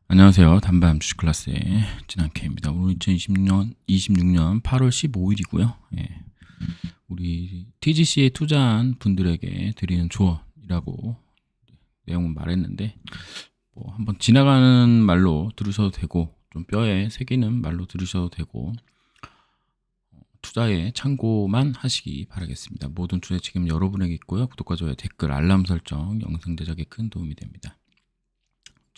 안녕하세요. 단밤 주식 클래스의 진한케입니다. 오늘 2026년 8월 15일이고요. 예, 우리 TGC에 투자한 분들에게 드리는 조언이라고 내용은 말했는데 한번 지나가는 말로 들으셔도 되고 좀 뼈에 새기는 말로 들으셔도 되고 투자에 참고만 하시기 바라겠습니다. 모든 투자 책임 여러분에게 있고요. 구독과 좋아요, 댓글, 알람 설정, 영상 제작에 큰 도움이 됩니다.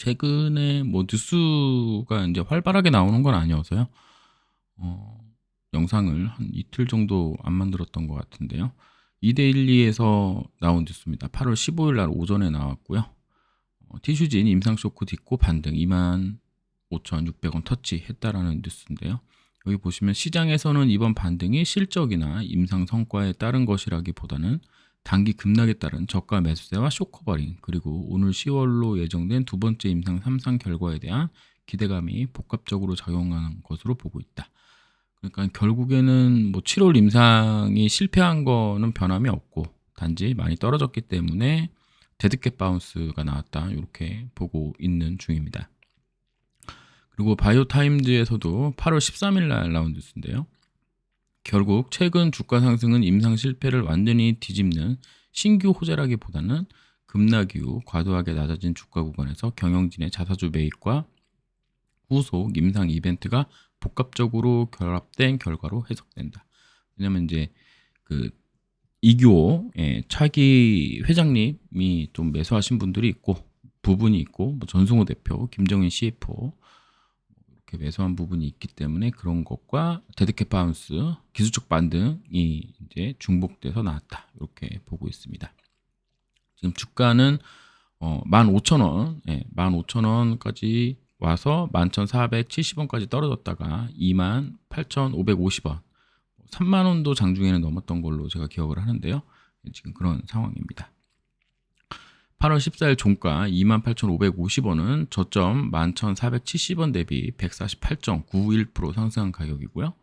최근에 뉴스가 이제 활발하게 나오는 건 아니어서요. 영상을 한 이틀 정도 안 만들었던 것 같은데요. 이데일리에서 나온 뉴스입니다. 8월 15일 날 오전에 나왔고요. 티슈진 임상 쇼크 딛고 반등 25,600원 터치했다라는 뉴스인데요. 여기 보시면 시장에서는 이번 반등이 실적이나 임상 성과에 따른 것이라기보다는 단기 급락에 따른 저가 매수세와 쇼커버링, 그리고 오늘 10월로 예정된 두 번째 임상 3상 결과에 대한 기대감이 복합적으로 작용하는 것으로 보고 있다. 그러니까 결국에는 7월 임상이 실패한 거는 변함이 없고 단지 많이 떨어졌기 때문에 데드캣 바운스가 나왔다, 이렇게 보고 있는 중입니다. 그리고 바이오타임즈에서도 8월 13일 날 나온 뉴스인데요. 결국 최근 주가 상승은 임상 실패를 완전히 뒤집는 신규 호재라기보다는 급락 이후 과도하게 낮아진 주가 구간에서 경영진의 자사주 매입과 후속 임상 이벤트가 복합적으로 결합된 결과로 해석된다. 왜냐면 이제 그 이규호 차기 회장님이 좀 매수하신 분들이 있고 부분이 있고 전승호 대표, 김정인 CFO 이렇게 매수한 부분이 있기 때문에 그런 것과 데드캣 바운스 기술적 반등이 이제 중복돼서 나왔다, 이렇게 보고 있습니다. 지금 주가는 15,000원, 15,000원까지 와서 11,470원까지 떨어졌다가 28,550원, 3만 원도 장중에는 넘었던 걸로 제가 기억을 하는데요. 지금 그런 상황입니다. 8월 14일 종가 28,550원은 저점 11,470원 대비 148.91% 상승한 가격이고요.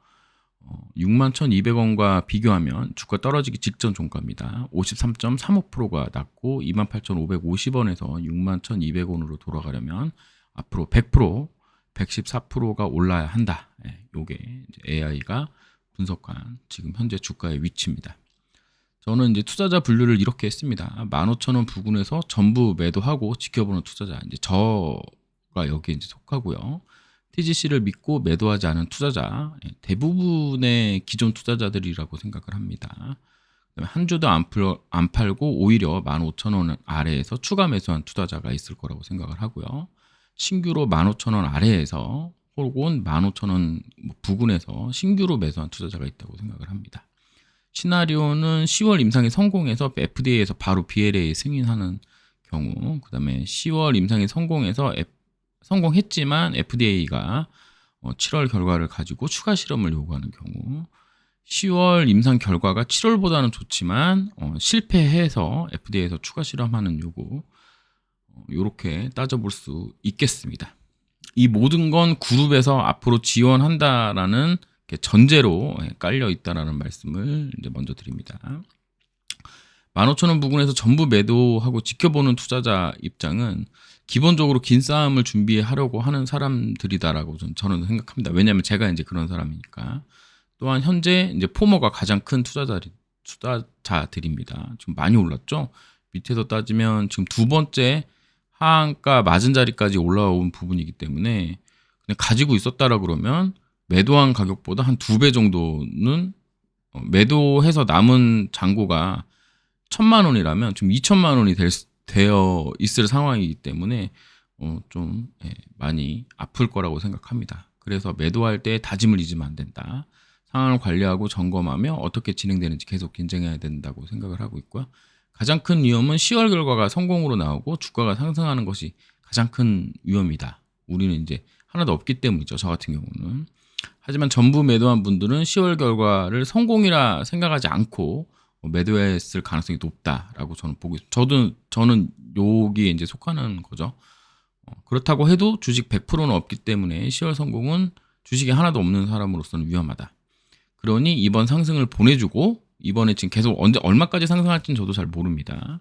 61,200원과 비교하면 주가 떨어지기 직전 종가입니다. 53.35%가 낮고 28,550원에서 61,200원으로 돌아가려면 앞으로 100%, 114%가 올라야 한다. 요게 AI가 분석한 지금 현재 주가의 위치입니다. 저는 이제 투자자 분류를 이렇게 했습니다. 15,000원 부근에서 전부 매도하고 지켜보는 투자자, 이제 저가 여기에 이제 속하고요. TGC를 믿고 매도하지 않은 투자자, 대부분의 기존 투자자들이라고 생각을 합니다. 한 주도 안 팔고 오히려 15,000원 아래에서 추가 매수한 투자자가 있을 거라고 생각을 하고요. 신규로 15,000원 아래에서 혹은 15,000원 부근에서 신규로 매수한 투자자가 있다고 생각을 합니다. 시나리오는 10월 임상이 성공해서 FDA에서 바로 BLA 승인하는 경우, 그 다음에 10월 임상이 성공했지만 FDA가 7월 결과를 가지고 추가 실험을 요구하는 경우, 10월 임상 결과가 7월보다는 좋지만 실패해서 FDA에서 추가 실험하는 요구, 이렇게 따져볼 수 있겠습니다. 이 모든 건 그룹에서 앞으로 지원한다라는 전제로 깔려 있다라는 말씀을 이제 먼저 드립니다. 15,000원 부근에서 전부 매도하고 지켜보는 투자자 입장은 기본적으로 긴 싸움을 준비하려고 하는 사람들이다라고 저는 생각합니다. 왜냐하면 제가 이제 그런 사람이니까. 또한 현재 이제 포머가 가장 큰 투자자들입니다. 지금 많이 올랐죠. 밑에서 따지면 지금 두 번째 하한가 맞은 자리까지 올라온 부분이기 때문에 그냥 가지고 있었다라 그러면 매도한 가격보다 한 2배 정도는 매도해서 남은 잔고가 1,000만 원이라면 지금 2,000만 원이 되어 있을 상황이기 때문에 좀 많이 아플 거라고 생각합니다. 그래서 매도할 때 다짐을 잊으면 안 된다. 상황을 관리하고 점검하며 어떻게 진행되는지 계속 긴장해야 된다고 생각을 하고 있고요. 가장 큰 위험은 10월 결과가 성공으로 나오고 주가가 상승하는 것이 가장 큰 위험이다. 우리는 이제 하나도 없기 때문이죠. 저 같은 경우는. 하지만 전부 매도한 분들은 10월 결과를 성공이라 생각하지 않고 매도했을 가능성이 높다라고 저는 보고 있습니다. 저는 여기에 이제 속하는 거죠. 그렇다고 해도 주식 100%는 없기 때문에 10월 성공은 주식이 하나도 없는 사람으로서는 위험하다. 그러니 이번 상승을 보내주고 이번에 지금 계속 얼마까지 상승할지는 저도 잘 모릅니다.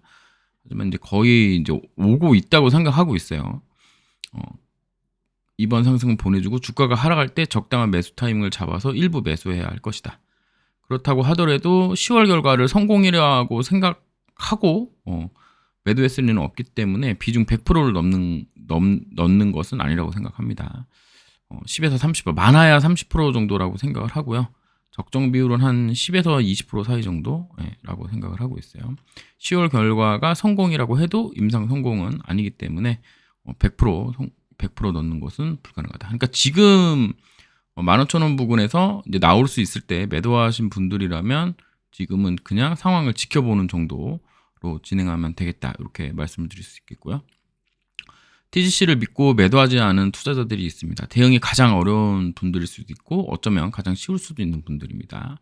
하지만 이제 거의 이제 오고 있다고 생각하고 있어요. 이번 상승은 보내주고 주가가 하락할 때 적당한 매수 타이밍을 잡아서 일부 매수해야 할 것이다. 그렇다고 하더라도 10월 결과를 성공이라고 생각하고 매도했을 리는 없기 때문에 비중 100%를 넣는 것은 아니라고 생각합니다. 10에서 30%, 많아야 30% 정도라고 생각을 하고요. 적정 비율은 한 10에서 20% 사이 정도라고 생각을 하고 있어요. 10월 결과가 성공이라고 해도 임상 성공은 아니기 때문에 100% 넣는 것은 불가능하다. 그러니까 지금 15,000원 부근에서 이제 나올 수 있을 때 매도하신 분들이라면 지금은 그냥 상황을 지켜보는 정도로 진행하면 되겠다. 이렇게 말씀을 드릴 수 있겠고요. TGC를 믿고 매도하지 않은 투자자들이 있습니다. 대응이 가장 어려운 분들일 수도 있고 어쩌면 가장 쉬울 수도 있는 분들입니다.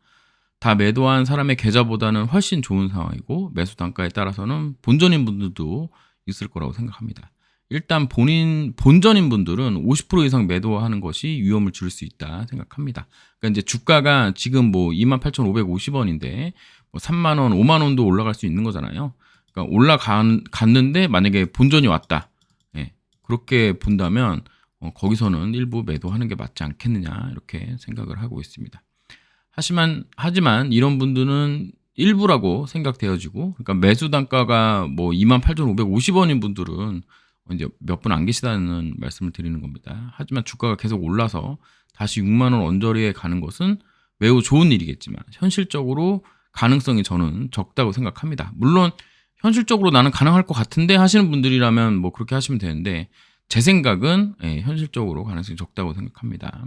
다 매도한 사람의 계좌보다는 훨씬 좋은 상황이고 매수 단가에 따라서는 본전인 분들도 있을 거라고 생각합니다. 일단 본전인 분들은 50% 이상 매도하는 것이 위험을 줄 수 있다 생각합니다. 그러니까 이제 주가가 지금 뭐 28,550원인데 뭐 3만 원, 5만 원도 올라갈 수 있는 거잖아요. 그러니까 올라갔는데 만약에 본전이 왔다. 그렇게 본다면 거기서는 일부 매도하는 게 맞지 않겠느냐 이렇게 생각을 하고 있습니다. 하지만 이런 분들은 일부라고 생각되어지고, 그러니까 매수 단가가 뭐 28,550원인 분들은 이제 몇 분 안 계시다는 말씀을 드리는 겁니다. 하지만 주가가 계속 올라서 다시 6만 원 언저리에 가는 것은 매우 좋은 일이겠지만 현실적으로 가능성이 저는 적다고 생각합니다. 물론 현실적으로 나는 가능할 것 같은데 하시는 분들이라면 뭐 그렇게 하시면 되는데 제 생각은 현실적으로 가능성이 적다고 생각합니다.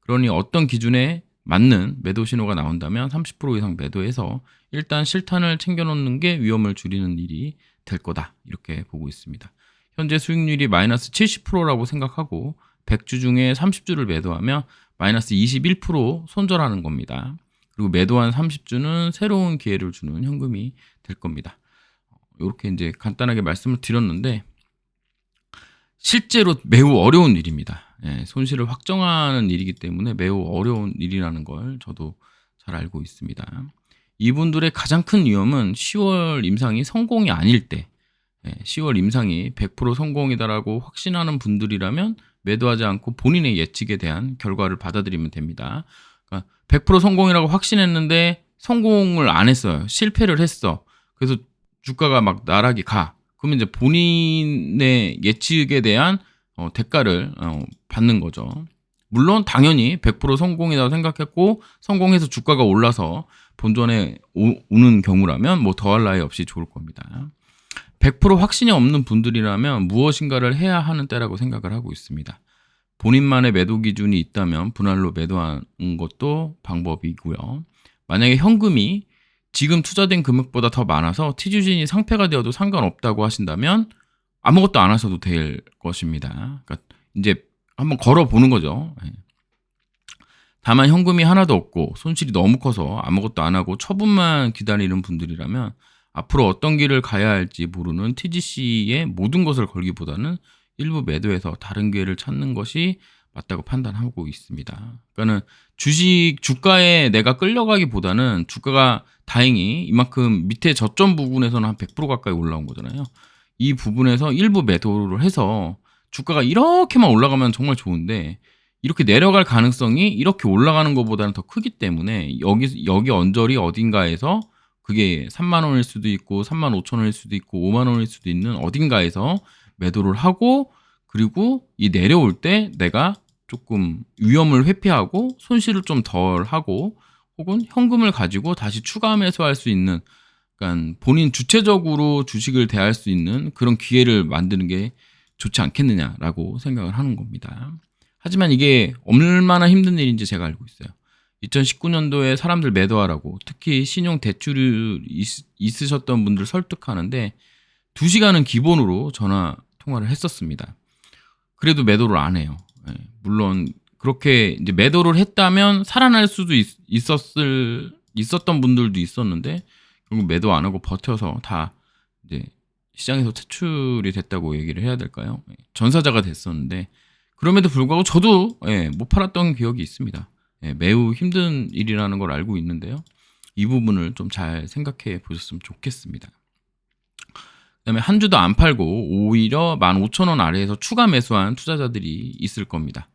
그러니 어떤 기준에 맞는 매도 신호가 나온다면 30% 이상 매도해서 일단 실탄을 챙겨놓는 게 위험을 줄이는 일이 될 거다 이렇게 보고 있습니다. 현재 수익률이 마이너스 70%라고 생각하고 100주 중에 30주를 매도하면 마이너스 21% 손절하는 겁니다. 그리고 매도한 30주는 새로운 기회를 주는 현금이 될 겁니다. 이렇게 이제 간단하게 말씀을 드렸는데 실제로 매우 어려운 일입니다. 손실을 확정하는 일이기 때문에 매우 어려운 일이라는 걸 저도 잘 알고 있습니다. 이분들의 가장 큰 위험은 10월 임상이 성공이 아닐 때 10월 임상이 100% 성공이다라고 확신하는 분들이라면 매도하지 않고 본인의 예측에 대한 결과를 받아들이면 됩니다. 그러니까 100% 성공이라고 확신했는데 성공을 안 했어요. 실패를 했어. 그래서 주가가 막 나락이 가. 그러면 이제 본인의 예측에 대한 대가를 받는 거죠. 물론 당연히 100% 성공이라고 생각했고 성공해서 주가가 올라서 본전에 오는 경우라면 뭐 더할 나위 없이 좋을 겁니다. 100% 확신이 없는 분들이라면 무엇인가를 해야 하는 때라고 생각을 하고 있습니다. 본인만의 매도 기준이 있다면 분할로 매도하는 것도 방법이고요. 만약에 현금이 지금 투자된 금액보다 더 많아서 티주진이 상패가 되어도 상관없다고 하신다면 아무것도 안 하셔도 될 것입니다. 그러니까 이제 한번 걸어보는 거죠. 다만 현금이 하나도 없고 손실이 너무 커서 아무것도 안 하고 처분만 기다리는 분들이라면 앞으로 어떤 길을 가야 할지 모르는 TGC의 모든 것을 걸기보다는 일부 매도해서 다른 기회를 찾는 것이 맞다고 판단하고 있습니다. 그러니까는 주가에 내가 끌려가기보다는 주가가 다행히 이만큼 밑에 저점 부분에서는 한 100% 가까이 올라온 거잖아요. 이 부분에서 일부 매도를 해서 주가가 이렇게만 올라가면 정말 좋은데 이렇게 내려갈 가능성이 이렇게 올라가는 것보다는 더 크기 때문에 여기 언저리 어딘가에서 그게 3만 원일 수도 있고 3만 5천 원일 수도 있고 5만 원일 수도 있는 어딘가에서 매도를 하고 그리고 이 내려올 때 내가 조금 위험을 회피하고 손실을 좀 덜 하고 혹은 현금을 가지고 다시 추가 매수할 수 있는 그러니까 본인 주체적으로 주식을 대할 수 있는 그런 기회를 만드는 게 좋지 않겠느냐라고 생각을 하는 겁니다. 하지만 이게 얼마나 힘든 일인지 제가 알고 있어요. 2019년도에 사람들 매도하라고 특히 신용 대출이 있으셨던 분들 설득하는데 2시간은 기본으로 전화 통화를 했었습니다. 그래도 매도를 안 해요. 물론 그렇게 이제 매도를 했다면 살아날 수도 있었던 분들도 있었는데 결국 매도 안 하고 버텨서 다 이제 시장에서 퇴출이 됐다고 얘기를 해야 될까요? 전사자가 됐었는데 그럼에도 불구하고 저도 못 팔았던 기억이 있습니다. 매우 힘든 일이라는 걸 알고 있는데요. 이 부분을 좀 잘 생각해 보셨으면 좋겠습니다. 그다음에 한 주도 안 팔고 오히려 15,000원 아래에서 추가 매수한 투자자들이 있을 겁니다.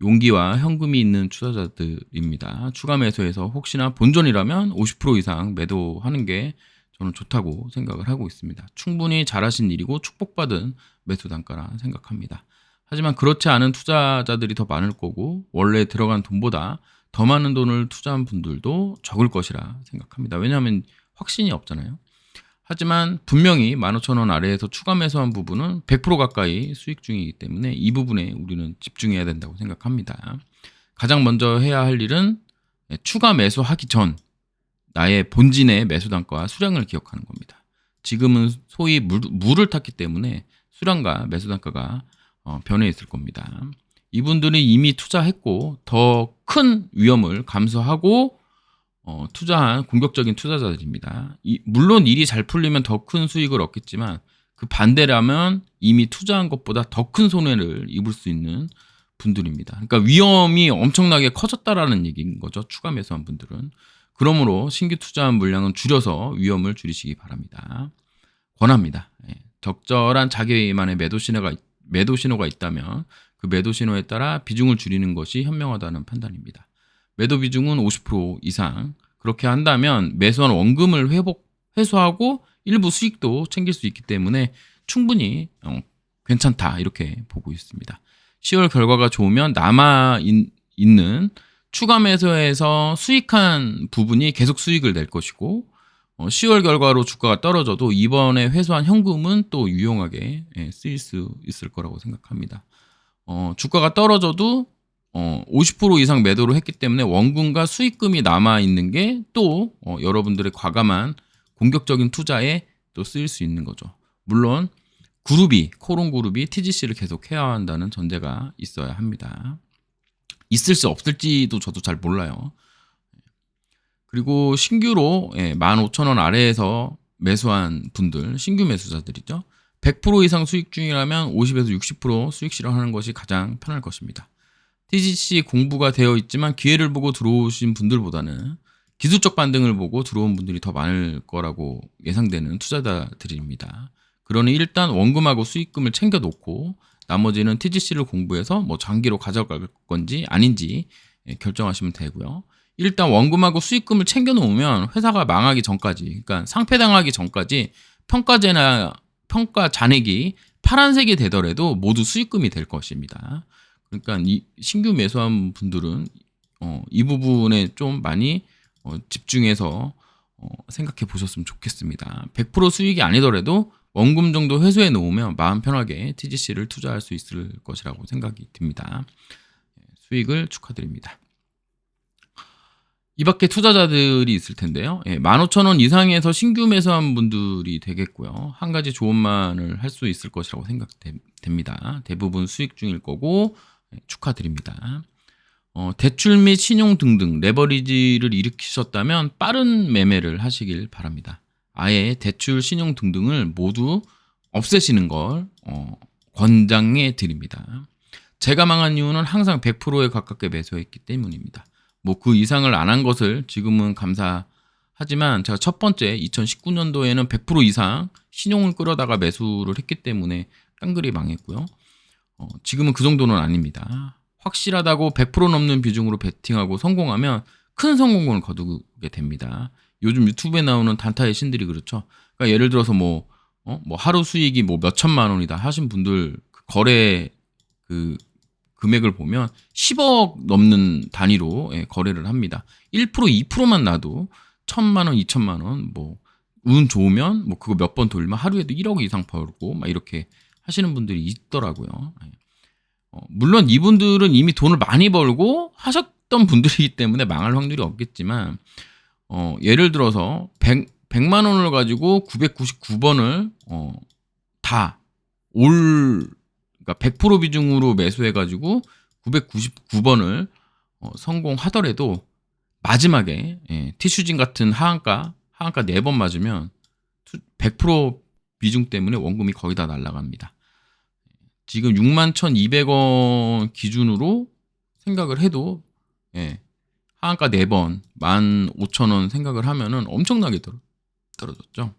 용기와 현금이 있는 투자자들입니다. 추가 매수해서 혹시나 본전이라면 50% 이상 매도하는 게 저는 좋다고 생각을 하고 있습니다. 충분히 잘하신 일이고 축복받은 매수 단가라 생각합니다. 하지만 그렇지 않은 투자자들이 더 많을 거고 원래 들어간 돈보다 더 많은 돈을 투자한 분들도 적을 것이라 생각합니다. 왜냐하면 확신이 없잖아요. 하지만 분명히 15,000원 아래에서 추가 매수한 부분은 100% 가까이 수익 중이기 때문에 이 부분에 우리는 집중해야 된다고 생각합니다. 가장 먼저 해야 할 일은 추가 매수하기 전 나의 본진의 매수 단가와 수량을 기억하는 겁니다. 지금은 소위 물을 탔기 때문에 수량과 매수 단가가 변해 있을 겁니다. 이분들이 이미 투자했고 더 큰 위험을 감수하고 투자한 공격적인 투자자들입니다. 물론 일이 잘 풀리면 더 큰 수익을 얻겠지만 그 반대라면 이미 투자한 것보다 더 큰 손해를 입을 수 있는 분들입니다. 그러니까 위험이 엄청나게 커졌다라는 얘기인 거죠. 추가 매수한 분들은. 그러므로 신규 투자한 물량은 줄여서 위험을 줄이시기 바랍니다. 권합니다. 적절한 자기만의 매도 신호가 있다면 그 매도 신호에 따라 비중을 줄이는 것이 현명하다는 판단입니다. 매도 비중은 50% 이상. 그렇게 한다면 매수한 원금을 회수하고 일부 수익도 챙길 수 있기 때문에 충분히 괜찮다 이렇게 보고 있습니다. 10월 결과가 좋으면 있는 추가 매수에서 수익한 부분이 계속 수익을 낼 것이고 10월 결과로 주가가 떨어져도 이번에 회수한 현금은 또 유용하게 쓰일 수 있을 거라고 생각합니다. 주가가 떨어져도 50% 이상 매도를 했기 때문에 원금과 수익금이 남아있는 게 또 여러분들의 과감한 공격적인 투자에 또 쓰일 수 있는 거죠. 물론 코론그룹이 TGC를 계속 해야 한다는 전제가 있어야 합니다. 있을 수 없을지도 저도 잘 몰라요. 그리고 신규로 15,000원 아래에서 매수한 분들, 신규 매수자들이죠. 100% 이상 수익 중이라면 50에서 60% 수익 실현하는 것이 가장 편할 것입니다. TGC 공부가 되어 있지만 기회를 보고 들어오신 분들보다는 기술적 반등을 보고 들어온 분들이 더 많을 거라고 예상되는 투자자들입니다. 그러니 일단 원금하고 수익금을 챙겨 놓고 나머지는 TGC를 공부해서 뭐 장기로 가져갈 건지 아닌지 결정하시면 되고요. 일단 원금하고 수익금을 챙겨 놓으면 회사가 망하기 전까지, 그러니까 상폐당하기 전까지 평가 잔액이 파란색이 되더라도 모두 수익금이 될 것입니다. 그러니까 이 신규 매수한 분들은 이 부분에 좀 많이 집중해서 생각해 보셨으면 좋겠습니다. 100% 수익이 아니더라도 원금 정도 회수해 놓으면 마음 편하게 TGC를 투자할 수 있을 것이라고 생각이 듭니다. 수익을 축하드립니다. 이 밖에 투자자들이 있을 텐데요. 15,000원 이상에서 신규 매수한 분들이 되겠고요. 한 가지 좋은만을 할 수 있을 것이라고 생각됩니다. 대부분 수익 중일 거고 축하드립니다. 대출 및 신용 등등 레버리지를 일으키셨다면 빠른 매매를 하시길 바랍니다. 아예 대출, 신용 등등을 모두 없애시는 걸 권장해 드립니다. 제가 망한 이유는 항상 100%에 가깝게 매수했기 때문입니다. 뭐 그 이상을 안 한 것을 지금은 감사하지만 제가 첫 번째 2019년도에는 100% 이상 신용을 끌어다가 매수를 했기 때문에 깡그리 망했고요. 지금은 그 정도는 아닙니다. 확실하다고 100% 넘는 비중으로 베팅하고 성공하면 큰 성공을 거두게 됩니다. 요즘 유튜브에 나오는 단타의 신들이 그렇죠. 그러니까 예를 들어서 뭐 하루 수익이 뭐 몇천만 원이다 하신 분들 거래 그 금액을 보면 10억 넘는 단위로 거래를 합니다. 1%, 2%만 나도 1,000만 원, 2,000만 원, 뭐 운 좋으면 뭐 그거 몇 번 돌면 하루에도 1억 이상 벌고 막 이렇게 하시는 분들이 있더라고요. 물론 이분들은 이미 돈을 많이 벌고 하셨던 분들이기 때문에 망할 확률이 없겠지만 예를 들어서 100만 원을 가지고 999번을 그러니까 100% 비중으로 매수해가지고 999번을 성공하더라도 마지막에 티슈진 같은 하한가 4번 맞으면 100% 비중 때문에 원금이 거의 다 날아갑니다. 지금 61,200원 기준으로 생각을 해도 하한가 4번 15,000원 생각을 하면은 엄청나게 떨어졌죠.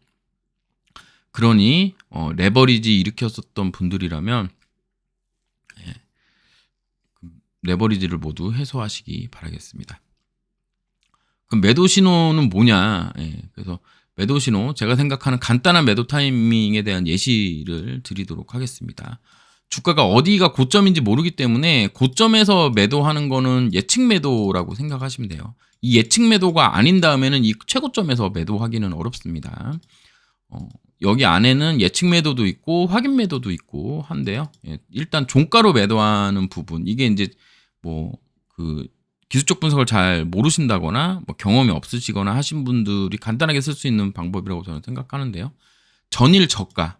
그러니 레버리지 일으켰었던 분들이라면 예, 레버리지를 모두 해소하시기 바라겠습니다. 그럼 매도 신호는 뭐냐? 그래서 매도 신호, 제가 생각하는 간단한 매도 타이밍에 대한 예시를 드리도록 하겠습니다. 주가가 어디가 고점인지 모르기 때문에 고점에서 매도하는 거는 예측 매도라고 생각하시면 돼요. 이 예측 매도가 아닌 다음에는 이 최고점에서 매도하기는 어렵습니다. 여기 안에는 예측 매도도 있고 확인 매도도 있고 한데요. 일단 종가로 매도하는 부분, 이게 이제 뭐 그 기술적 분석을 잘 모르신다거나 뭐 경험이 없으시거나 하신 분들이 간단하게 쓸 수 있는 방법이라고 저는 생각하는데요. 전일 저가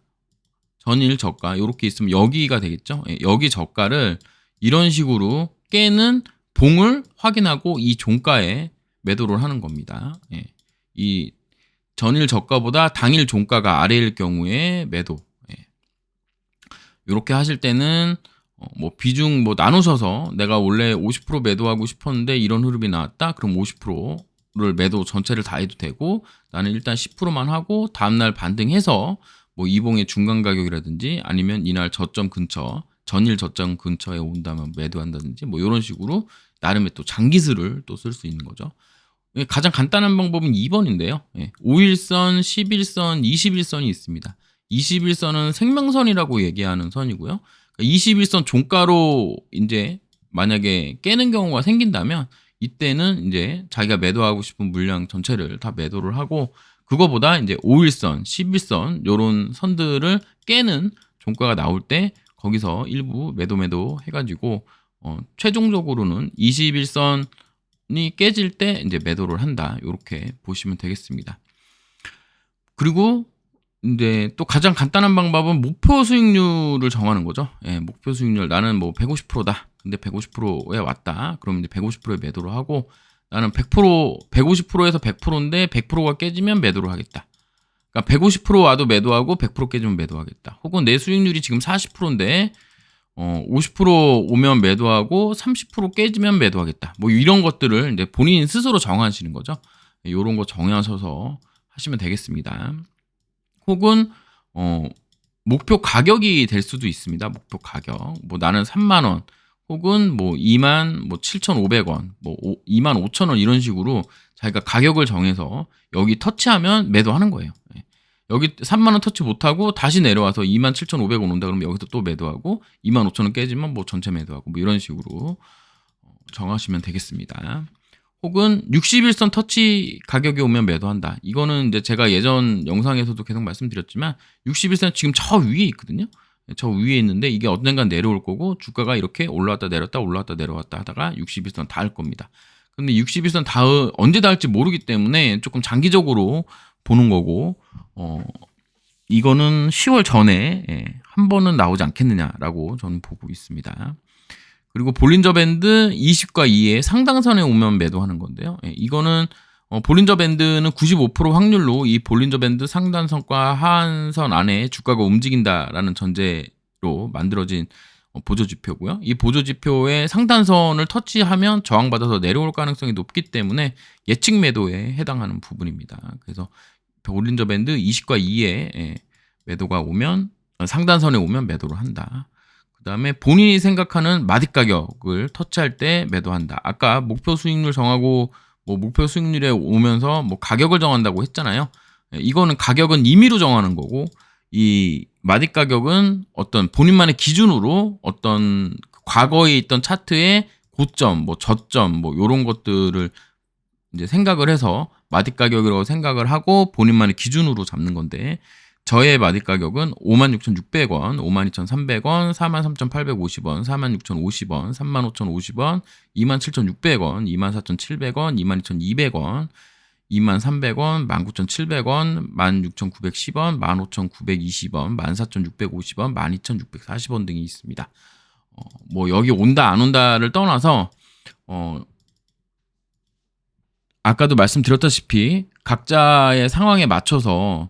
이렇게 있으면 여기가 되겠죠. 여기 저가를 이런 식으로 깨는 봉을 확인하고 이 종가에 매도를 하는 겁니다. 이 전일 저가보다 당일 종가가 아래일 경우에 매도. 이렇게 하실 때는 뭐 비중 뭐 나누셔서 내가 원래 50% 매도하고 싶었는데 이런 흐름이 나왔다. 그럼 50%를 매도 전체를 다 해도 되고, 나는 일단 10%만 하고 다음날 반등해서 뭐 이봉의 중간 가격이라든지 아니면 이날 저점 근처, 전일 저점 근처에 온다면 매도한다든지 뭐 이런 식으로 나름의 또 장기술을 또 쓸 수 있는 거죠. 가장 간단한 방법은 2번인데요. 5일선, 11선, 21선이 있습니다. 21선은 생명선이라고 얘기하는 선이고요. 21선 종가로 이제 만약에 깨는 경우가 생긴다면 이때는 이제 자기가 매도하고 싶은 물량 전체를 다 매도를 하고, 그거보다 이제 5일선, 11선 요런 선들을 깨는 종가가 나올 때 거기서 일부 매도 해가지고 최종적으로는 21선이 깨질 때 이제 매도를 한다. 이렇게 보시면 되겠습니다. 그리고 이제 또 가장 간단한 방법은 목표 수익률을 정하는 거죠. 목표 수익률, 나는 뭐 150%다. 근데 150%에 왔다. 그럼 이제 150%에 매도를 하고, 나는 100%, 150%에서 100%인데 100%가 깨지면 매도를 하겠다. 그러니까 150% 와도 매도하고 100% 깨지면 매도하겠다. 혹은 내 수익률이 지금 40%인데 50% 오면 매도하고 30% 깨지면 매도하겠다. 뭐 이런 것들을 이제 본인 스스로 정하시는 거죠. 이런 거 정하셔서 하시면 되겠습니다. 혹은 목표 가격이 될 수도 있습니다. 목표 가격. 뭐 나는 3만 원 혹은 뭐 2만 뭐 7,500원, 뭐 2만 5천 원 이런 식으로 자기가 가격을 정해서 여기 터치하면 매도하는 거예요. 여기 3만 원 터치 못하고 다시 내려와서 2만 7,500원 온다 그러면 여기서 또 매도하고 2만 5천 원 깨지면 뭐 전체 매도하고 뭐 이런 식으로 정하시면 되겠습니다. 혹은 61선 터치 가격이 오면 매도한다. 이거는 이제 제가 예전 영상에서도 계속 말씀드렸지만 61선 지금 저 위에 있거든요. 저 위에 있는데 이게 언젠간 내려올 거고, 주가가 이렇게 올라왔다 내렸다 올라왔다 내려왔다 하다가 61선 닿을 겁니다. 근데 61선 언제 닿을지 모르기 때문에 조금 장기적으로 보는 거고, 이거는 10월 전에 한 번은 나오지 않겠느냐라고 저는 보고 있습니다. 그리고 볼린저 밴드 20과 2의 상당선에 오면 매도하는 건데요. 이거는 볼린저 밴드는 95% 확률로 이 볼린저 밴드 상단선과 하한선 안에 주가가 움직인다라는 전제로 만들어진 보조지표고요. 이 보조지표의 상단선을 터치하면 저항받아서 내려올 가능성이 높기 때문에 예측 매도에 해당하는 부분입니다. 그래서 볼린저 밴드 20과 2의 매도가 오면, 상단선에 오면 매도를 한다. 그 다음에 본인이 생각하는 마디 가격을 터치할 때 매도한다. 아까 목표 수익률 정하고 뭐 목표 수익률에 오면서 뭐 가격을 정한다고 했잖아요. 이거는 가격은 임의로 정하는 거고, 이 마디 가격은 어떤 본인만의 기준으로 어떤 과거에 있던 차트의 고점, 뭐 저점, 뭐 이런 것들을 이제 생각을 해서 마디 가격이라고 생각을 하고 본인만의 기준으로 잡는 건데, 저의 마디 가격은 56,600원, 52,300원, 43,850원, 46,050원, 35,050원, 27,600원, 24,700원, 22,200원, 23,300원, 19,700원, 16,910원, 15,920원, 14,650원, 12,640원 등이 있습니다. 뭐 여기 온다 안 온다를 떠나서 아까도 말씀드렸다시피 각자의 상황에 맞춰서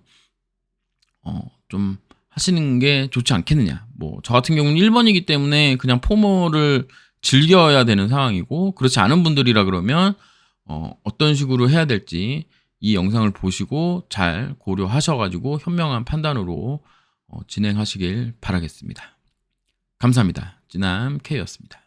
좀 하시는 게 좋지 않겠느냐. 뭐 저 같은 경우는 1번이기 때문에 그냥 포모를 즐겨야 되는 상황이고, 그렇지 않은 분들이라 그러면 어떤 식으로 해야 될지 이 영상을 보시고 잘 고려하셔가지고 현명한 판단으로 진행하시길 바라겠습니다. 감사합니다. 찌남 K였습니다.